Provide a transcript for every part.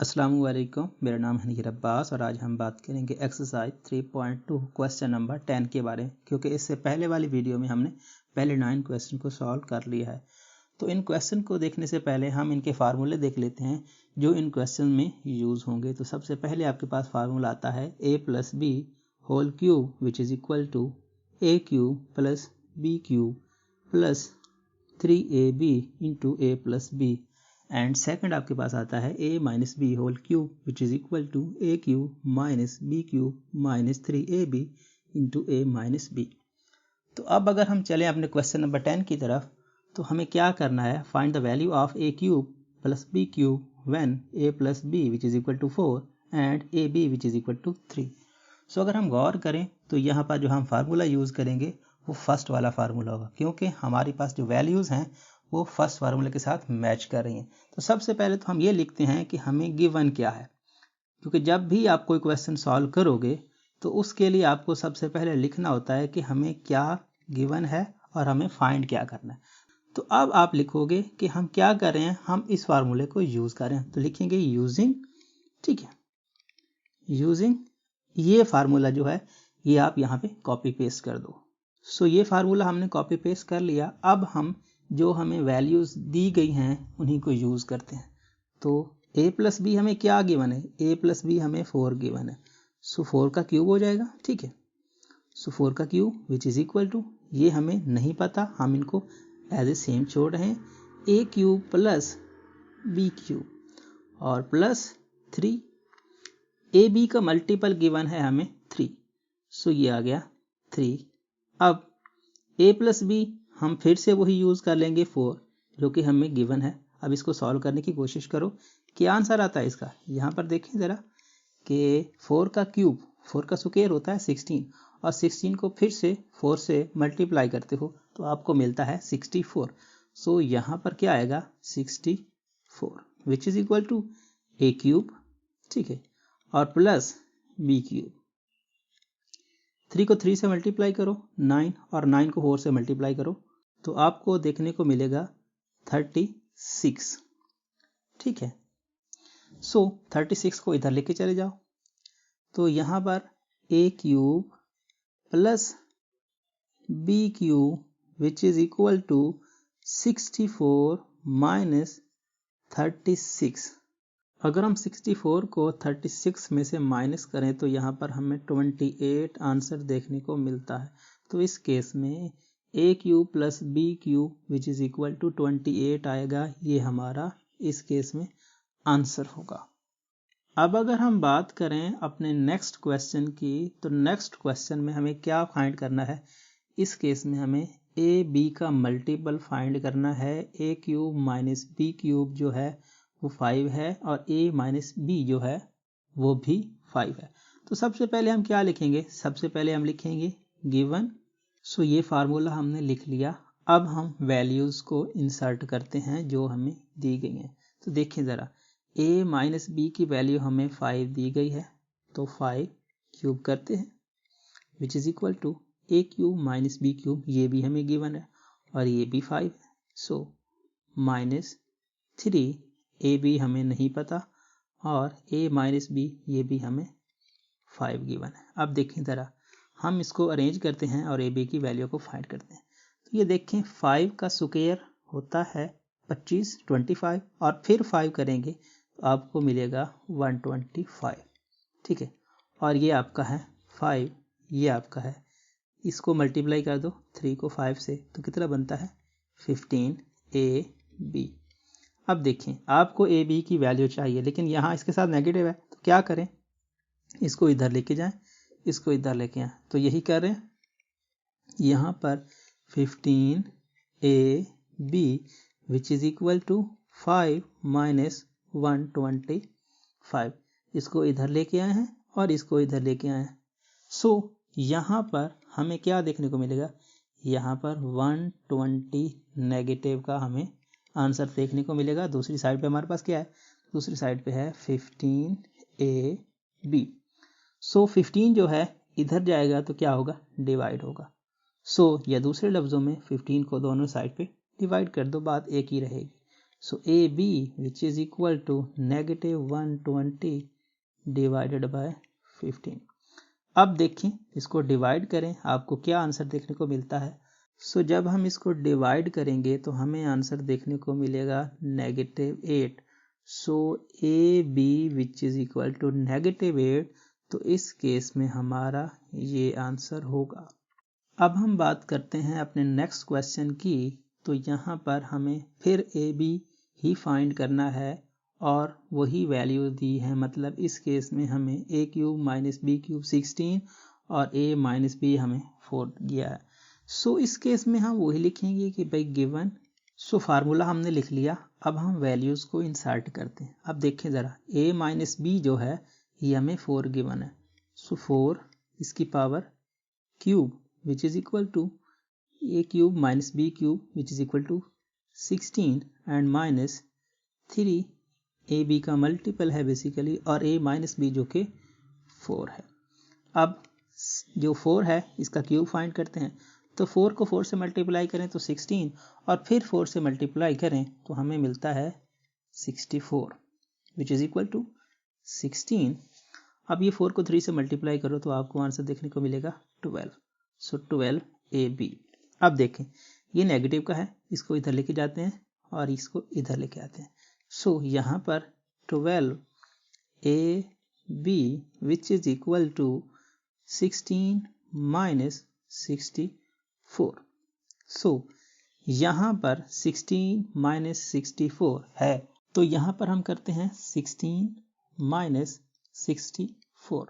अस्सलाम वालेकुम, मेरा नाम है निखिल अब्बास और आज हम बात करेंगे एक्सरसाइज 3.2 क्वेश्चन नंबर 10 के बारे में, क्योंकि इससे पहले वाली वीडियो में हमने पहले 9 क्वेश्चन को सॉल्व कर लिया है। तो इन क्वेश्चन को देखने से पहले हम इनके फार्मूले देख लेते हैं जो इन क्वेश्चन में यूज़ होंगे। तो सबसे पहले आपके पास फार्मूला आता है a plus B whole cube which is equal to a cube plus B cube plus 3ab into a plus B. And second आपके पास आता है a minus B whole cube which is equal to a cube minus B cube minus 3ab into a minus B. तो अब अगर हम चलें अपने क्वेश्चन नंबर 10 की तरफ, तो हमें क्या करना है, find the value of a cube plus B cube when a plus B which is equal to 4 and A B which is equal to 3। So अगर हम गौर करें तो यहाँ पर जो हम फार्मूला यूज़ करेंगे वो फर्स्ट वाला फार्मूला होगा, क्योंकि हमारे पास जो वैल्यूज़ हैं वो फर्स्ट फार्मूले के साथ मैच कर रही हैं। तो सबसे पहले तो हम ये लिखते हैं कि हमें गिवन क्या है, क्योंकि जब भी आप कोई क्वेश्चन सॉल्व करोगे तो उसके लिए आपको सबसे पहले लिखना होता है कि हमें क्या गिवन है और हमें फाइंड क्या करना है। तो अब आप लिखोगे कि हम क्या कर रहे हैं, हम इस फार्मूले को यूज़ कर रहे हैं। तो लिखेंगे यूजिंग, ठीक है, यूजिंग ये फार्मूला जो है ये आप यहाँ पे कॉपी पेस्ट कर दो। सो ये फार्मूला हमने कॉपी पेस्ट कर लिया। अब हम जो हमें वैल्यूज़ दी गई हैं उन्हीं को यूज़ करते हैं। तो a प्लस बी हमें क्या गिवन है, a प्लस बी हमें 4 गिवन है। सो 4 का क्यूब हो जाएगा, ठीक है। सो 4 का cube which is equal to, ये हमें नहीं पता, हम इनको एज ए सेम छोड़ रहे हैं, a cube plus B cube और प्लस 3, ए बी का मल्टीपल गिवन है हमें 3। सो ये आ गया 3। अब a प्लस बी हम फिर से वही यूज़ कर लेंगे 4 जो कि हमें गिवन है। अब इसको सॉल्व करने की कोशिश करो, क्या आंसर आता है इसका। यहाँ पर देखें ज़रा कि 4 का क्यूब, 4 का स्क्वायर होता है 16 और 16 को फिर से 4 से मल्टीप्लाई करते हो तो आपको मिलता है 64। सो यहाँ पर क्या आएगा 64 which is equal to A cube, ठीक है, और प्लस बी क्यूब। 3 को 3 से मल्टीप्लाई करो 9 और 9 को 4 से मल्टीप्लाई करो तो आपको देखने को मिलेगा 36, ठीक है। सो 36 को इधर लेके चले जाओ तो यहाँ पर a cube plus B cube which is equal to 64 minus 36। अगर हम 64 को 36 में से माइनस करें तो यहाँ पर हमें 28 आंसर देखने को मिलता है। तो इस केस में a cube plus B cube which is equal to 28 आएगा, ये हमारा इस केस में आंसर होगा। अब अगर हम बात करें अपने नेक्स्ट क्वेश्चन की, तो नेक्स्ट क्वेश्चन में हमें क्या फाइंड करना है, इस केस में हमें a b का मल्टीपल फाइंड करना है। a cube minus B cube जो है वो 5 है और a माइनस बी जो है वो भी 5 है। तो सबसे पहले हम क्या लिखेंगे, सबसे पहले हम लिखेंगे गिवन। सो ये फार्मूला हमने लिख लिया। अब हम वैल्यूज़ को इंसर्ट करते हैं जो हमें दी गई हैं। तो देखें ज़रा, a माइनस बी की वैल्यू हमें 5 दी गई है तो 5 क्यूब करते हैं which is equal to a cube minus B cube, ये भी हमें गिवन है और ये भी 5 है। सो माइनस 3, ए बी हमें नहीं पता और a माइनस बी ये भी हमें 5 गिवन है। अब देखें ज़रा, हम इसको अरेंज करते हैं और ए बी की वैल्यू को फाइंड करते हैं। तो ये देखें 5 का स्क्वायर होता है 25 25 और फिर 5 करेंगे तो आपको मिलेगा 125, ठीक है। और ये आपका है 5, ये आपका है, इसको मल्टीप्लाई कर दो 3 को 5 से तो कितना बनता है 15 ए बी। अब देखें आपको ए बी की वैल्यू चाहिए लेकिन यहाँ इसके साथ नेगेटिव है तो क्या करें, इसको इधर लेके जाएं, इसको इधर लेके आएं। तो यही कर रहे हैं, यहाँ पर 15 A B which is equal to 5 minus 125, इसको इधर लेके आए हैं और इसको इधर लेके आए हैं। सो यहाँ पर हमें क्या देखने को मिलेगा, यहाँ पर 120 नेगेटिव का हमें आंसर देखने को मिलेगा। दूसरी साइड पे हमारे पास क्या है, दूसरी साइड पे है 15 ए बी। सो 15 जो है इधर जाएगा तो क्या होगा, डिवाइड होगा। सो या दूसरे लफ्ज़ों में 15 को दोनों साइड पे डिवाइड कर दो, बात एक ही रहेगी। So a B which is equal to -120 divided by 15। अब देखें इसको डिवाइड करें, आपको क्या आंसर देखने को मिलता है। सो जब हम इसको डिवाइड करेंगे तो हमें आंसर देखने को मिलेगा -8। So a B which is equal to -8, तो इस केस में हमारा ये आंसर होगा। अब हम बात करते हैं अपने नेक्स्ट क्वेश्चन की। तो यहाँ पर हमें फिर ए बी ही फाइंड करना है और वही वैल्यू दी है, मतलब इस केस में हमें a cube minus B cube 16 और a माइनस बी हमें 4 दिया है। सो इस केस में हम वही लिखेंगे कि भाई गिवन। सो फार्मूला हमने लिख लिया, अब हम वैल्यूज़ को इंसर्ट करते हैं। अब देखें ज़रा, a माइनस बी जो है ये हमें 4 गिवन है। सो 4 इसकी power cube which is equal to a cube minus B cube which is equal to 16 and minus 3 A B का मल्टीपल है बेसिकली, और a माइनस बी जो कि 4 है। अब जो 4 है इसका क्यूब फाइंड करते हैं। तो 4 को 4 से मल्टीप्लाई करें तो 16, और फिर 4 से मल्टीप्लाई करें तो हमें मिलता है 64 विच इज इक्वल टू 16। अब ये 4 को 3 से मल्टीप्लाई करो तो आपको आंसर देखने को मिलेगा 12। सो 12 ए बी। अब देखें ये नेगेटिव का है, इसको इधर लेके जाते हैं और इसको इधर लेके आते हैं। सो यहाँ पर 12 A B which is equal to 16 minus 64। So यहाँ पर 16 माइनस 64 है, तो यहाँ पर हम करते हैं 16 माइनस 64।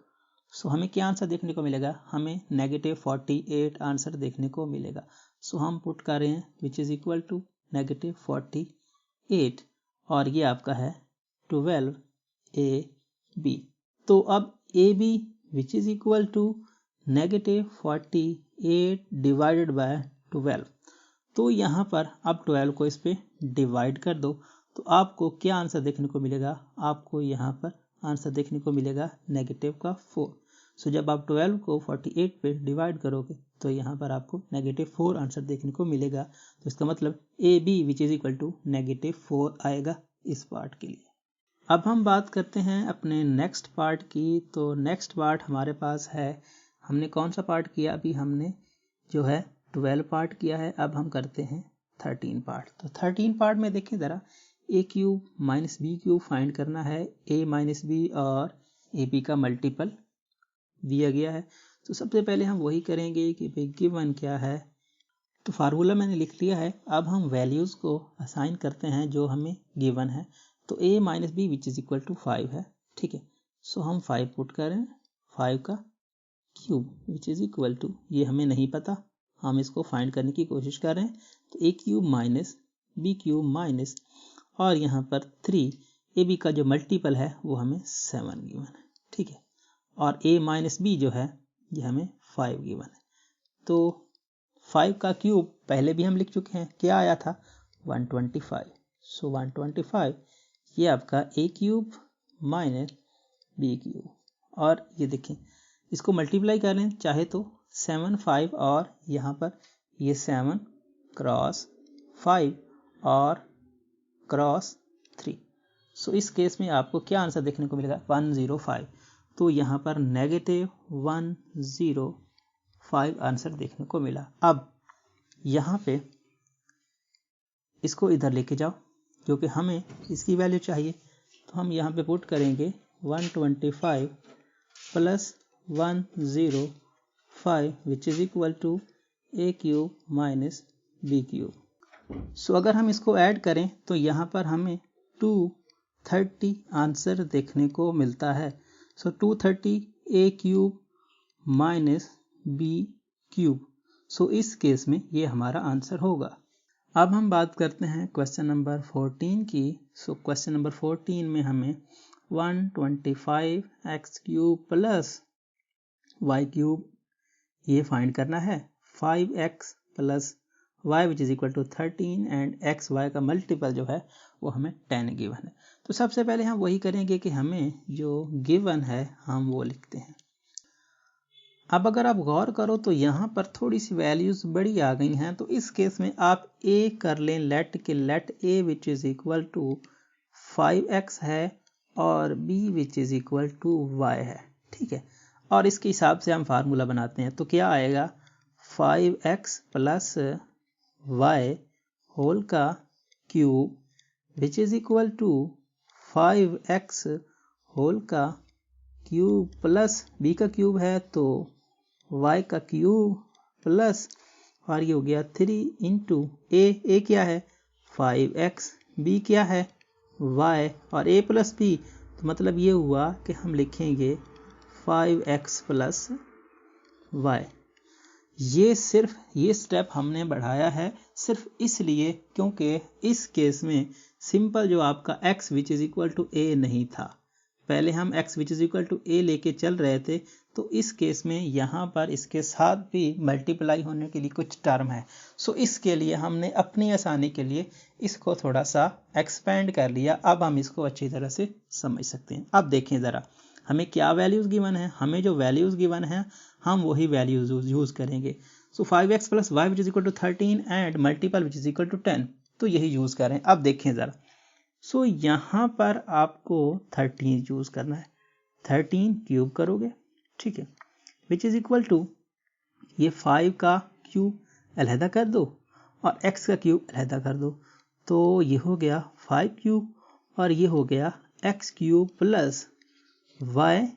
सो हमें क्या आंसर देखने को मिलेगा, हमें -48 आंसर देखने को मिलेगा। सो हम पुट कर रहे हैं विच इज इक्वल टू -48, और ये आपका है 12 ए बी। तो अब A B which is equal to -48 divided by 12। तो यहाँ पर अब 12 को इस पे डिवाइड कर दो तो आपको क्या आंसर देखने को मिलेगा, आपको यहाँ पर आंसर देखने को मिलेगा -4। सो जब आप 12 को 48 पे डिवाइड करोगे तो यहाँ पर आपको -4 आंसर देखने को मिलेगा। तो इसका मतलब A B which is equal to -4 आएगा इस पार्ट के लिए। अब हम बात करते हैं अपने नेक्स्ट पार्ट की। तो नेक्स्ट पार्ट हमारे पास है, हमने कौन सा पार्ट किया, अभी हमने जो है 12 पार्ट किया है, अब हम करते हैं 13 पार्ट। तो 13 पार्ट में देखें ज़रा, a cube minus B cube find करना है, a माइनस बी और ए बी का मल्टीपल दिया गया है। तो सबसे पहले हम वही करेंगे कि भाई गिवन क्या है। तो फार्मूला मैंने लिख लिया है, अब हम वैल्यूज़ को असाइन करते हैं जो हमें गिवन है। तो a minus B which is equal to 5 है, ठीक है। सो हम 5 पुट करें, 5 का cube which is equal to, ये हमें नहीं पता, हम इसको फाइंड करने की कोशिश कर रहे हैं। तो a cube minus B cube minus, और यहाँ पर 3 ए बी का जो मल्टीपल है वो हमें 7 गिवन है, ठीक है। और a माइनस बी जो है ये हमें 5 गिवन है। तो 5 का क्यूब पहले भी हम लिख चुके हैं, क्या आया था 125। सो 125 ये आपका a cube minus B cube, और ये देखें इसको मल्टीप्लाई करें चाहे तो 7 5, और यहाँ पर ये 7 क्रॉस 5 और क्रॉस 3। सो इस केस में आपको क्या आंसर देखने को मिलेगा 105। तो यहाँ पर -105 आंसर देखने को मिला। अब यहाँ पे इसको इधर लेके जाओ क्योंकि हमें इसकी वैल्यू चाहिए। तो हम यहाँ पे पुट करेंगे 125 plus 105 which is equal to A cube minus B cube. So अगर हम इसको ऐड करें तो यहाँ पर हमें 230 आंसर देखने को मिलता है। सो 230 ए cube minus B cube. So इस केस में ये हमारा आंसर होगा। अब हम बात करते हैं क्वेश्चन नंबर 14 की। सो क्वेश्चन नंबर 14 में हमें 125 X cube plus Y cube ये फाइंड करना है। 5x plus y which is equal to 13 and X Y का मल्टीपल जो है वो हमें 10 गिवन है। तो सबसे पहले हम वही करेंगे कि हमें जो गिवन है हम वो लिखते हैं। अब अगर आप गौर करो तो यहाँ पर थोड़ी सी वैल्यूज बड़ी आ गई हैं, तो इस केस में आप a कर लें, let a which is equal to 5x है और b which is equal to y है, ठीक है। और इसके हिसाब से हम फार्मूला बनाते हैं, तो क्या आएगा 5x प्लस y होल का cube which is equal to 5x whole का क्यूब प्लस b का क्यूब है तो y का क्यूब प्लस, और ये हो गया 3 इंटू a क्या है 5x, b क्या है y, और a प्लस b, तो मतलब ये हुआ कि हम लिखेंगे 5x प्लस y। ये स्टेप हमने बढ़ाया है सिर्फ इसलिए क्योंकि इस केस में सिंपल जो आपका x which is equal to a नहीं था, पहले हम x which is equal to a लेके चल रहे थे, तो इस केस में यहाँ पर इसके साथ भी मल्टीप्लाई होने के लिए कुछ टर्म है। सो इसके लिए हमने अपनी आसानी के लिए इसको थोड़ा सा एक्सपेंड कर लिया। अब हम इसको अच्छी तरह से समझ सकते हैं। अब देखें ज़रा हमें क्या वैल्यूज़ गिवन है, हमें जो वैल्यूज़ गिवन है हम वही वैल्यूज़ यूज़ करेंगे। So 5x plus Y which is equal to 13 and multiple which is equal to 10, तो यही यूज़ करें। अब देखें ज़रा, सो यहाँ पर आपको 13 यूज़ करना है, 13 क्यूब करोगे, ठीक है, विच इज इक्वल टू ये 5 का क्यूब अलहदा कर दो और x का क्यूब अलहदा कर दो, तो ये हो गया 5 क्यूब और ये हो गया x cube plus y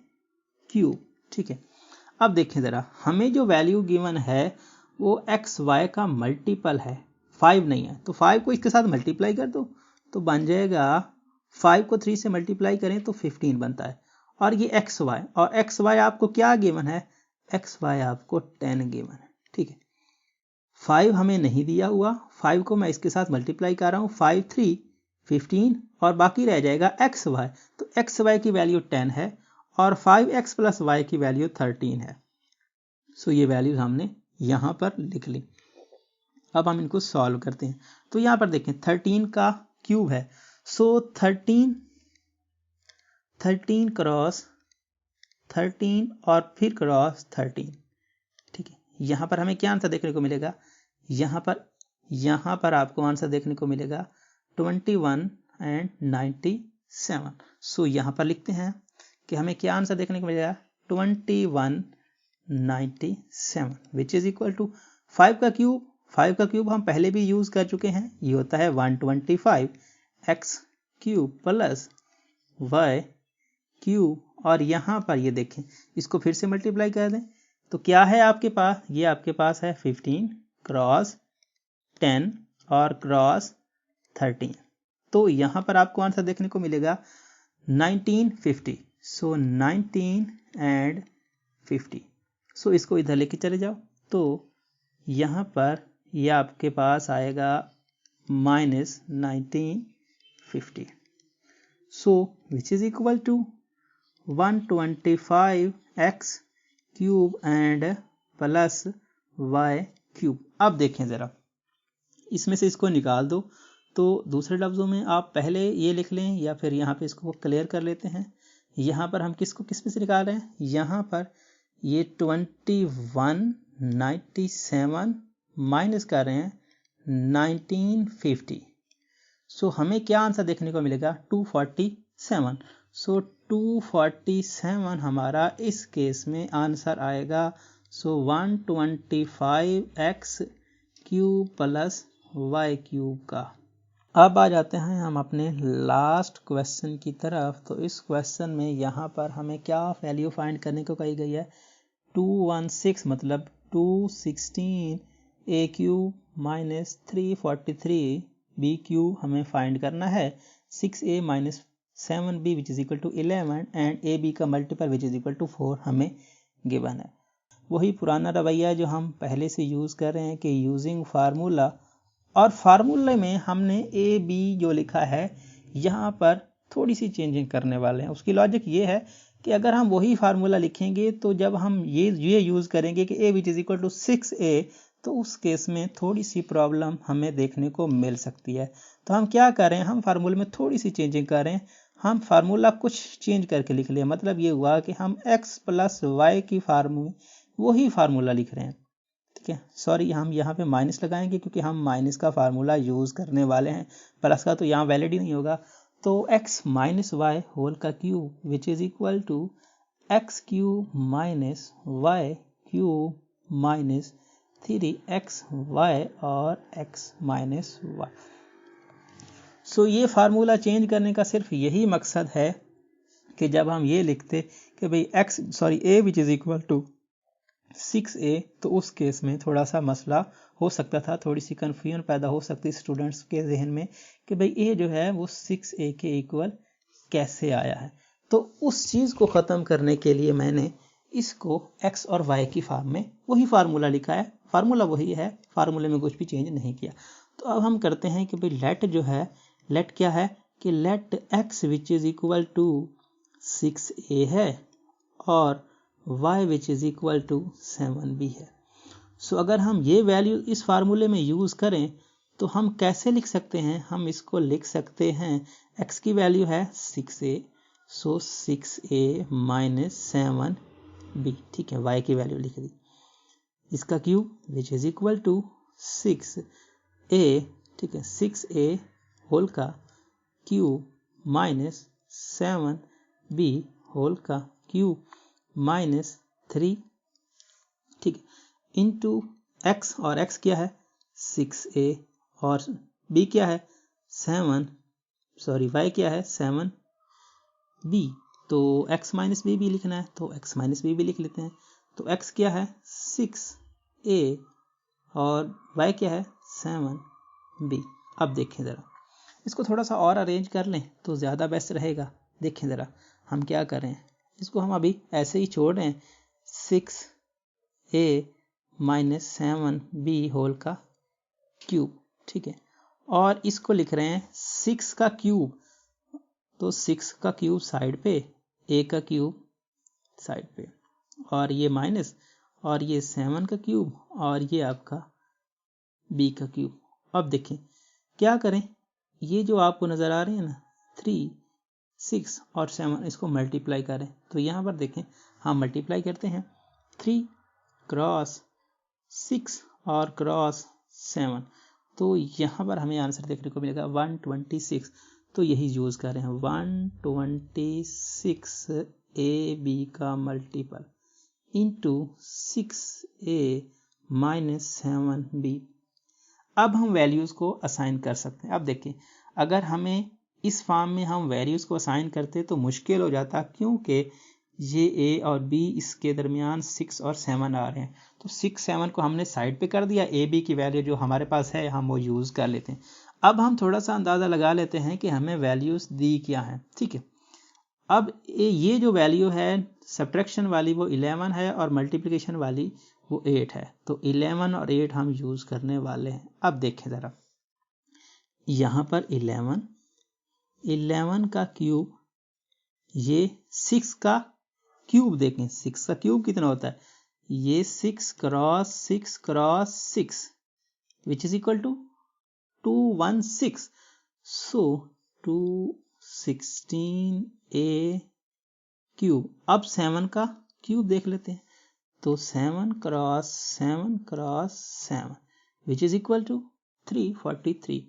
cube, ठीक है। अब देखें ज़रा, हमें जो वैल्यू गिवन है वो एक्स वाई का मल्टीपल है, 5 नहीं है, तो 5 को इसके साथ मल्टीप्लाई कर दो तो बन जाएगा 5 को 3 से मल्टीप्लाई करें तो 15 बनता है, और ये एक्स वाई, और एक्स वाई आपको क्या गिवन है, एक्स वाई आपको 10 गिवन है, ठीक है। 5 हमें नहीं दिया हुआ, 5 को मैं इसके साथ मल्टीप्लाई कर रहा हूँ, 5 3 15 और बाकी रह जाएगा एक्स वाई, तो एक्स वाई की वैल्यू 10 है और 5x प्लस वाई की वैल्यू 13 है। सो ये वैल्यूज हमने यहाँ पर लिख ली। अब हम इनको सॉल्व करते हैं, तो यहाँ पर देखें 13 का क्यूब है, सो 13 क्रॉस 13 और फिर क्रॉस 13, ठीक है। यहाँ पर हमें क्या आंसर देखने को मिलेगा, यहाँ पर आपको आंसर देखने को मिलेगा 21 एंड 97। सो यहाँ पर लिखते हैं कि हमें क्या आंसर देखने को मिलेगा 2197 विच इज इक्वल टू 5 का क्यूब हम पहले भी यूज कर चुके हैं, ये होता है 125 X cube plus Y cube, और यहाँ पर ये देखें इसको फिर से मल्टीप्लाई कर दें तो क्या है आपके पास, ये आपके पास है 15 क्रॉस 10 और क्रॉस 13, तो यहाँ पर आपको आंसर देखने को मिलेगा 1950। सो 19 एंड 50, सो इसको इधर लेके चले जाओ तो यहाँ पर ये आपके पास आएगा -1950, so which is equal to 125x cube and plus y cube. अब देखें ज़रा, इसमें से इसको निकाल दो, तो दूसरे लफ्ज़ों में आप पहले ये लिख लें या फिर यहाँ पे इसको क्लियर कर लेते हैं। यहाँ पर हम किसको किस में से निकाल रहे हैं, यहाँ पर ये 2197 माइनस कर रहे हैं 1950, सो हमें क्या आंसर देखने को मिलेगा 247। सो 247 हमारा इस केस में आंसर आएगा। सो 125x cube plus y cube का। अब आ जाते हैं हम अपने लास्ट क्वेश्चन की तरफ। तो इस क्वेश्चन में यहाँ पर हमें क्या वैल्यू फाइंड करने को कही गई है, 216 मतलब 216 a cube minus 343 b cube हमें फाइंड करना है, 6a minus 7b which is equal to 11 and ab का multiple which is equal to 4 हमें गिवन है। वही पुराना रवैया जो हम पहले से यूज़ कर रहे हैं कि यूजिंग फार्मूला, और फार्मूले में हमने ए बी जो लिखा है यहाँ पर थोड़ी सी चेंजिंग करने वाले हैं। उसकी लॉजिक ये है कि अगर हम वही फार्मूला लिखेंगे तो जब हम ये यूज़ करेंगे कि a which is equal to 6a, तो उस केस में थोड़ी सी प्रॉब्लम हमें देखने को मिल सकती है। तो हम क्या करें, हम फार्मूले में थोड़ी सी चेंजिंग करें, हम फार्मूला कुछ चेंज करके लिख लें। मतलब ये हुआ कि हम x प्लस वाई की फॉर्म में वही फार्मूला लिख रहे हैं, ठीक है। सॉरी, हम यहाँ पे माइनस लगाएंगे क्योंकि हम माइनस का फार्मूला यूज़ करने वाले हैं, प्लस का तो यहाँ वैलिड ही नहीं होगा। तो x माइनस वाई होल का cube which is equal to x cube minus Y cube minus 3xy और x माइनस वाई। सो ये फार्मूला चेंज करने का सिर्फ यही मकसद है कि जब हम ये लिखते कि भाई a which is equal to 6a, तो उस केस में थोड़ा सा मसला हो सकता था, थोड़ी सी कन्फ्यूजन पैदा हो सकती स्टूडेंट्स के जहन में कि भाई a जो है वो 6a के इक्वल कैसे आया है। तो उस चीज़ को ख़त्म करने के लिए मैंने इसको x और y की फॉर्म में वही फार्मूला लिखा है, फार्मूला वही है, फार्मूले में कुछ भी चेंज नहीं किया। तो अब हम करते हैं कि भाई लेट जो है, लेट क्या है कि let x which is equal to 6a है और y which is equal to 7b है। सो अगर हम ये वैल्यू इस फार्मूले में यूज़ करें तो हम कैसे लिख सकते हैं, हम इसको लिख सकते हैं x की वैल्यू है 6a, सो 6a माइनस 7b, ठीक है। y की वैल्यू लिख दी, इसका cube which is equal to 6a, ठीक है, 6a होल का क्यूब माइनस 7b होल का क्यूब माइनस 3, ठीक है, इंटू x, और x क्या है 6a और b क्या है 7, सॉरी y क्या है 7b, तो x माइनस b भी लिखना है तो x माइनस b भी लिख लेते हैं। तो x क्या है 6a और y क्या है 7b। अब देखें ज़रा, इसको थोड़ा सा और अरेंज कर लें तो ज़्यादा बेस्ट रहेगा। देखें ज़रा हम क्या करें, इसको हम अभी ऐसे ही छोड़ रहे हैं 6a माइनस 7b होल का क्यूब, ठीक है, और इसको लिख रहे हैं 6 का क्यूब, तो 6 का क्यूब साइड पे, a का क्यूब साइड पे, और ये माइनस, और ये 7 का क्यूब, और ये आपका b का क्यूब। अब देखें क्या करें, ये जो आपको नज़र आ रहे हैं ना 3, 6 और 7, इसको मल्टीप्लाई करें तो यहाँ पर देखें हम मल्टीप्लाई करते हैं 3 क्रॉस 6 और क्रॉस 7, तो यहाँ पर हमें आंसर देखने को मिलेगा 126। तो यही यूज़ कर रहे हैं 126 ab का multiple into 6a minus 7b। अब हम वैल्यूज़ को असाइन कर सकते हैं। अब देखिए अगर हमें इस फॉर्म में हम वैल्यूज़ को असाइन करते तो मुश्किल हो जाता, क्योंकि ये a और b इसके दरमियान 6 और 7 आ रहे हैं, तो 6 7 को हमने साइड पे कर दिया, a b की वैल्यू जो हमारे पास है हम वो यूज़ कर लेते हैं। अब हम थोड़ा सा अंदाज़ा लगा लेते हैं कि हमें वैल्यूज़ दी क्या हैं, ठीक है। अब ये जो वैल्यू है सब्ट्रैक्शन वाली वो 11 है और मल्टीप्लिकेशन वाली वो 8 है, तो 11 और 8 हम यूज़ करने वाले हैं। अब देखें ज़रा यहाँ पर 11 का क्यूब, ये 6 का क्यूब, देखें 6 का क्यूब कितना होता है, ये 6 cross 6 cross 6 which is equal to 216, so 216a cube. अब 7 का क्यूब देख लेते हैं, तो 7 cross 7 cross 7 which is equal to 343,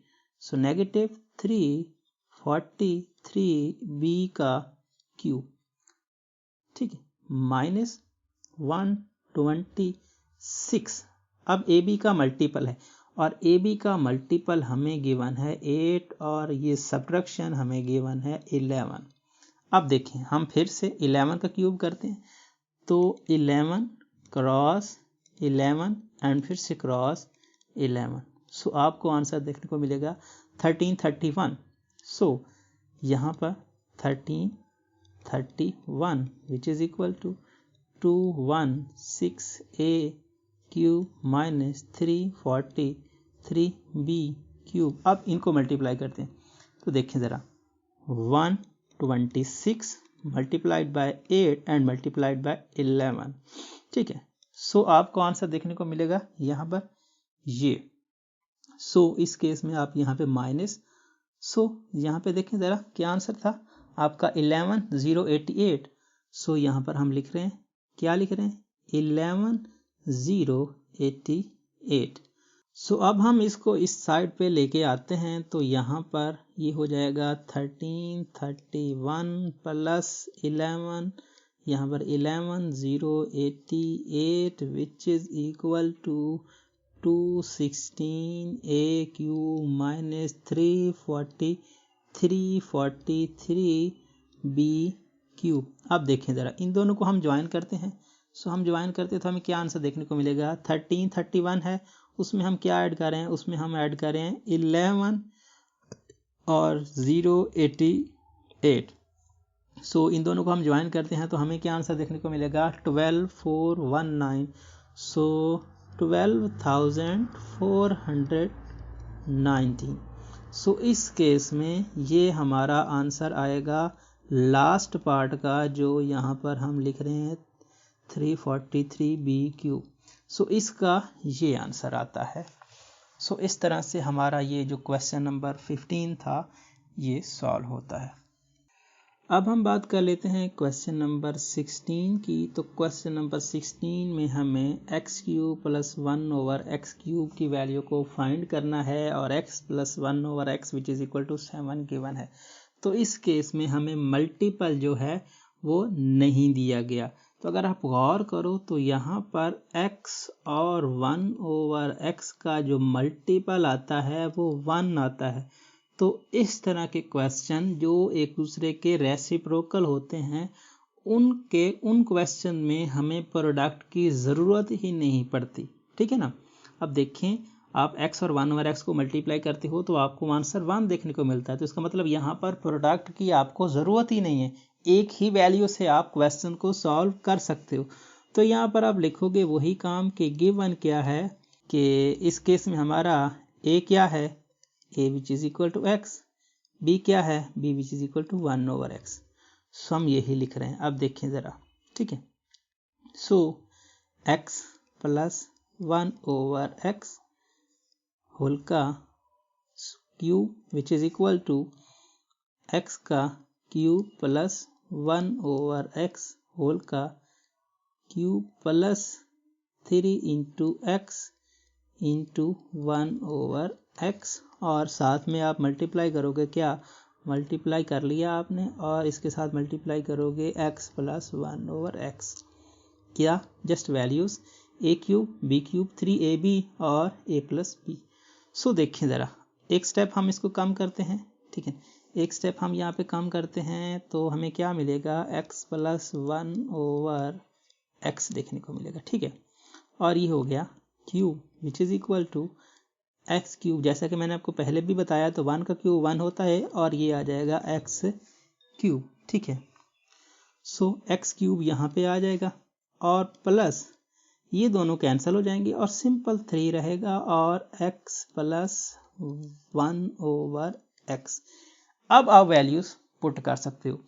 so negative 343b का क्यूब, ठीक है, माइनस 126। अब ए बी का मल्टीपल है और ए बी का मल्टीपल हमें गिवन है 8 और ये सब्ट्रैक्शन हमें गिवन है 11। अब देखें हम फिर से 11 का क्यूब करते हैं, तो 11 क्रॉस 11 एंड फिर से क्रॉस 11, सो आपको आंसर देखने को मिलेगा 1331। सो यहाँ पर 1331 which is equal to 216a cube minus 343b cube. अब इनको मल्टीप्लाई करते हैं तो देखें ज़रा 126 multiplied by 8 and multiplied by 11, ठीक है। सो आपको आंसर देखने को मिलेगा यहाँ पर ये। सो इस केस में आप यहाँ पे माइनस, सो यहाँ पे देखें ज़रा क्या आंसर था आपका 11088। सो यहाँ पर हम लिख रहे हैं, क्या लिख रहे हैं 11,088। सो अब हम इसको इस साइड पे लेके आते हैं तो यहाँ पर ये हो जाएगा 1331 प्लस 11, यहाँ पर 11,088 which is equal to 216 AQ minus 343 BQ। अब देखें ज़रा इन दोनों को हम ज्वाइन करते हैं। सो हम ज्वाइन करते हैं तो हमें क्या आंसर देखने को मिलेगा, 1331 है, उसमें हम क्या ऐड कर रहे हैं, उसमें हम ऐड कर रहे हैं 11 और 088। सो इन दोनों को हम ज्वाइन करते हैं तो हमें क्या आंसर देखने को मिलेगा, 12419। सो 12,419। सो इस केस में ये हमारा आंसर आएगा लास्ट पार्ट का, जो यहाँ पर हम लिख रहे हैं 343 BQ। सो इसका ये आंसर आता है। सो इस तरह से हमारा ये जो क्वेश्चन नंबर 15 था ये सॉल्व होता है। अब हम बात कर लेते हैं क्वेश्चन नंबर 16 की। तो क्वेश्चन नंबर 16 में हमें x cube plus 1 over x cube की वैल्यू को फाइंड करना है और x plus 1 over x which is equal to 7 given है। तो इस केस में हमें मल्टीपल जो है वो नहीं दिया गया। तो अगर आप गौर करो तो यहाँ पर x और 1 ओवर x का जो मल्टीपल आता है वो 1 आता है। तो इस तरह के क्वेश्चन जो एक दूसरे के रेसिप्रोकल होते हैं उन क्वेश्चन में हमें प्रोडक्ट की ज़रूरत ही नहीं पड़ती, ठीक है ना। अब देखें आप x और 1 ओवर x को मल्टीप्लाई करते हो तो आपको आंसर 1 देखने को मिलता है। तो इसका मतलब यहाँ पर प्रोडक्ट की आपको ज़रूरत ही नहीं है, एक ही वैल्यू से आप क्वेश्चन को सॉल्व कर सकते हो। तो यहाँ पर आप लिखोगे वही काम कि गिवन क्या है, कि इस केस में हमारा a क्या है, a which is equal to x, b क्या है, b which is equal to 1 over x। So हम यही लिख रहे हैं। अब देखें ज़रा, ठीक है। So x plus 1 over x whole का cube which is equal to x का cube plus 1 over x whole का cube plus 3 into x into 1 over x, और साथ में आप मल्टीप्लाई करोगे, क्या मल्टीप्लाई कर लिया आपने, और इसके साथ मल्टीप्लाई करोगे x प्लस 1 ओवर x, क्या just values a cube b cube 3ab और a प्लस b। सो देखें ज़रा एक स्टेप हम इसको कम करते हैं, ठीक है, एक स्टेप हम यहाँ पे कम करते हैं तो हमें क्या मिलेगा, x प्लस 1 ओवर x देखने को मिलेगा, ठीक है। और ये हो गया cube which is equal to x cube, जैसा कि मैंने आपको पहले भी बताया तो 1 का क्यूब 1 होता है और ये आ जाएगा एक्स क्यूब, ठीक है। सो एक्स क्यूब यहाँ पे आ जाएगा और प्लस ये दोनों कैंसिल हो जाएंगे और सिंपल 3 रहेगा और x प्लस 1 ओवर x। अब आप वैल्यूज पुट कर सकते हो।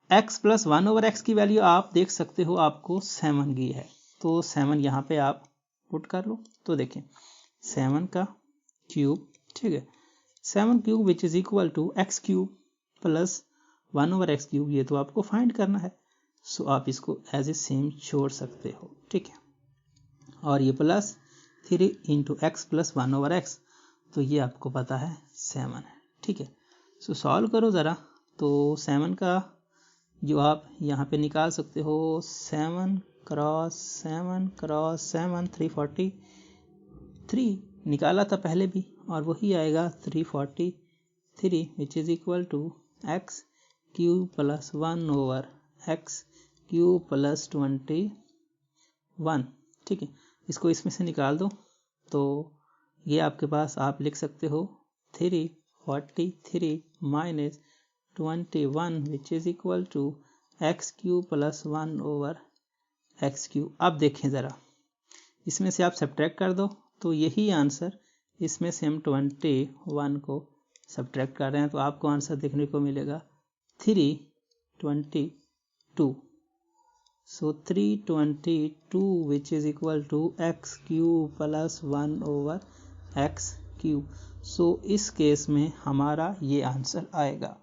x प्लस 1 ओवर x की वैल्यू आप देख सकते हो आपको 7 की है, तो 7 यहाँ पे आप पुट कर लो। तो देखें 7 का क्यूब, ठीक है, 7 cube which is equal to x cube plus 1 over x cube, ये तो आपको फाइंड करना है। सो आप इसको एज ए सेम छोड़ सकते हो, ठीक है। और ये plus 3 into x plus 1 over x, तो ये आपको पता है 7 है, ठीक है। सो सॉल्व करो ज़रा, तो 7 का जो आप यहाँ पे निकाल सकते हो, 7 क्रॉस 7 क्रॉस 7 343 निकाला था पहले भी, और वही आएगा 343 which is equal to x cube plus 1 over x cube plus 21, ठीक है। इसको इसमें से निकाल दो तो ये आपके पास आप लिख सकते हो 343 minus 21 which is equal to x cube plus 1 over x cube. अब देखें ज़रा, इसमें से आप सब्ट्रैक्ट कर दो तो यही आंसर, इसमें से हम 21 को सब्ट्रैक्ट कर रहे हैं तो आपको आंसर देखने को मिलेगा 322। So 322 which is equal to x cube plus 1 over x cube. So इस केस में हमारा ये आंसर आएगा।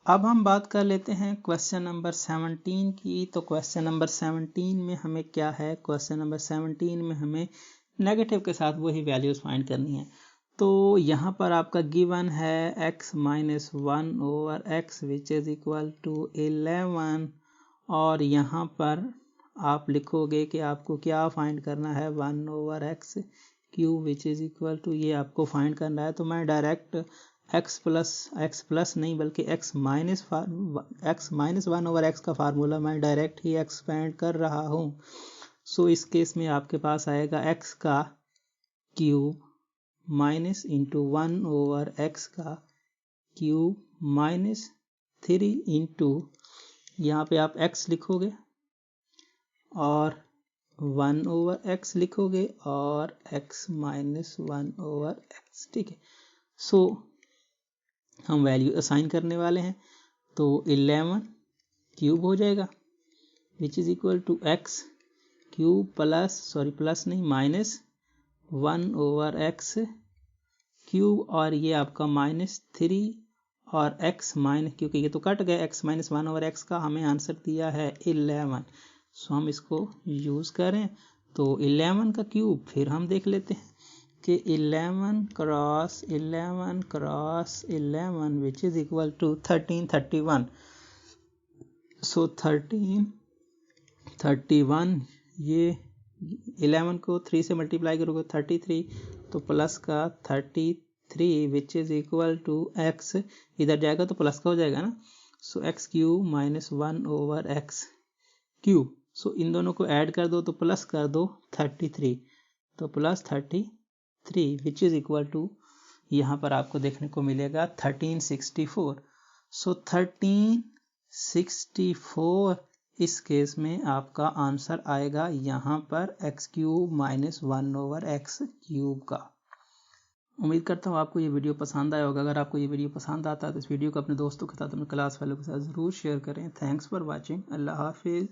अब हम बात कर लेते हैं क्वेश्चन नंबर 17 की। तो क्वेश्चन नंबर 17 में हमें क्या है, क्वेश्चन नंबर 17 में हमें नेगेटिव के साथ वही वैल्यूज फाइंड करनी है। तो यहाँ पर आपका गिवन है x minus 1 over x which is equal to 11, और यहाँ पर आप लिखोगे कि आपको क्या फाइंड करना है, 1 over x cube which is equal to, ये आपको फाइंड करना है। तो मैं डायरेक्ट x प्लस नहीं बल्कि x माइनस 1 ओवर x का फार्मूला मैं डायरेक्ट ही एक्सपेंड कर रहा हूँ। सो इस केस में आपके पास आएगा x का cube minus into 1 over x का क्यूब माइनस 3 इंटू, यहाँ पे आप x लिखोगे और 1 ओवर x लिखोगे और x माइनस 1 ओवर x, ठीक है। सो हम वैल्यू असाइन करने वाले हैं। तो 11 क्यूब हो जाएगा which is equal to x cube plus नहीं माइनस 1 ओवर x क्यूब, और ये आपका माइनस 3 और x माइनस, क्योंकि ये तो कट गया, x माइनस 1 ओवर x का हमें आंसर दिया है 11। सो हम इसको यूज़ करें तो 11 का क्यूब, फिर हम देख लेते हैं कि 11 cross 11 which is equal to 1331। So 1331, ये 11 को 3 से मल्टीप्लाई करोगे 33, तो प्लस का 33 which is equal to x, इधर जाएगा तो प्लस का हो जाएगा ना। So x cube minus 1 over x cube. So इन दोनों को ऐड कर दो तो प्लस कर दो 33, तो plus 33 which is equal to, यहाँ पर आपको देखने को मिलेगा 1364। सो 1364 इस केस में आपका आंसर आएगा यहाँ पर x cube minus 1 over x cube का। उम्मीद करता हूँ आपको ये वीडियो पसंद आया होगा। अगर आपको ये वीडियो पसंद आता है तो इस वीडियो को अपने दोस्तों के साथ, अपने क्लास वालों के साथ ज़रूर शेयर करें। Thanks for watching. अल्लाह हाफिज़।